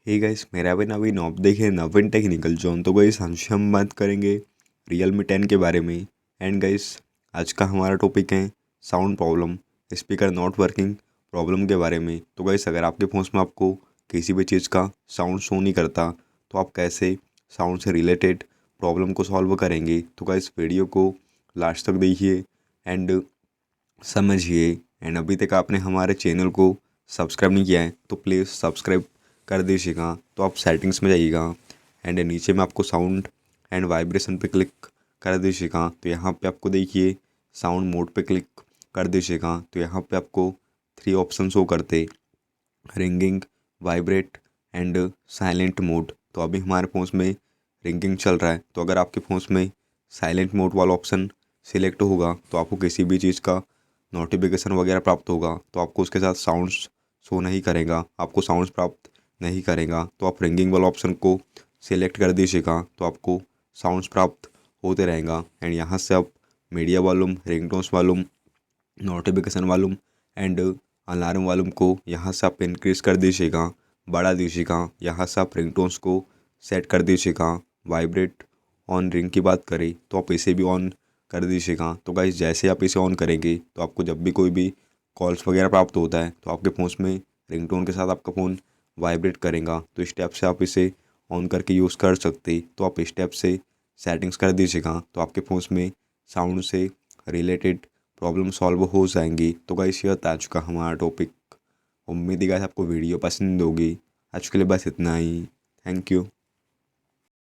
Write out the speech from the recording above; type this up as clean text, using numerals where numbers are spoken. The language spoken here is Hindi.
हे गाइस, मेरा भी नवीन आप देखे नवीन टेक्निकल जोन। तो गाइस आज हम बात करेंगे Realme 10 के बारे में। एंड गाइस आज का हमारा टॉपिक है sound problem, speaker not working problem के बारे में। तो गाइस अगर आपके फ़ोन में आपको किसी भी चीज़ का साउंड शो नहीं करता तो आप कैसे साउंड से रिलेटेड प्रॉब्लम को सॉल्व करेंगे। तो गाइस वीडियो को लास्ट तक देखिए एंड समझिए। एंड अभी तक आपने हमारे चैनल को सब्सक्राइब नहीं किया है तो प्लीज़ सब्सक्राइब कर दीजिएगा। तो आप सेटिंग्स में जाइएगा एंड नीचे में आपको साउंड एंड वाइब्रेशन पे क्लिक कर दीजिएगा। तो यहाँ पे आपको देखिए साउंड मोड पे क्लिक कर दीजिएगा। तो यहाँ पे आपको 3 ऑप्शन शो करते, ringing, vibrate and silent mode. तो अभी हमारे फ़ोन में रिंगिंग चल रहा है। तो अगर आपके फ़ोन में साइलेंट मोड वाला ऑप्शन सिलेक्ट होगा तो आपको किसी भी चीज़ का नोटिफिकेशन वगैरह प्राप्त होगा तो आपको उसके साथ साउंड्स शो नहीं करेगा, आपको साउंड्स प्राप्त नहीं करेगा। तो आप रिंगिंग वाला ऑप्शन को सिलेक्ट कर दीजिएगा तो आपको साउंड्स प्राप्त होते रहेगा। एंड यहाँ से आप media volume, ringtones volume, notification volume and alarm volume को यहाँ से आप इंक्रीज़ कर दीजिएगा, बढ़ा दीजिएगा। यहाँ से आप रिंगटोन्स को सेट कर दीजिएगा। वाइब्रेट ऑन रिंग की बात करें तो आप इसे भी ऑन कर दीजिएगा। तो गाइस जैसे आप इसे ऑन करेंगे तो आपको जब भी कोई भी कॉल्स वगैरह प्राप्त होता है तो आपके फ़ोन में रिंगटोन के साथ आपका फ़ोन वाइब्रेट करेगा। तो इस स्टेप से आप इसे ऑन करके यूज़ कर सकते। तो आप इस स्टेप से सेटिंग्स कर दीजिएगा तो आपके फ़ोन में साउंड से रिलेटेड प्रॉब्लम सॉल्व हो जाएंगी। तो गाइस यह था आज का हमारा टॉपिक। उम्मीद है गाइस आपको वीडियो पसंद होगी। आज के लिए बस इतना ही। Thank you.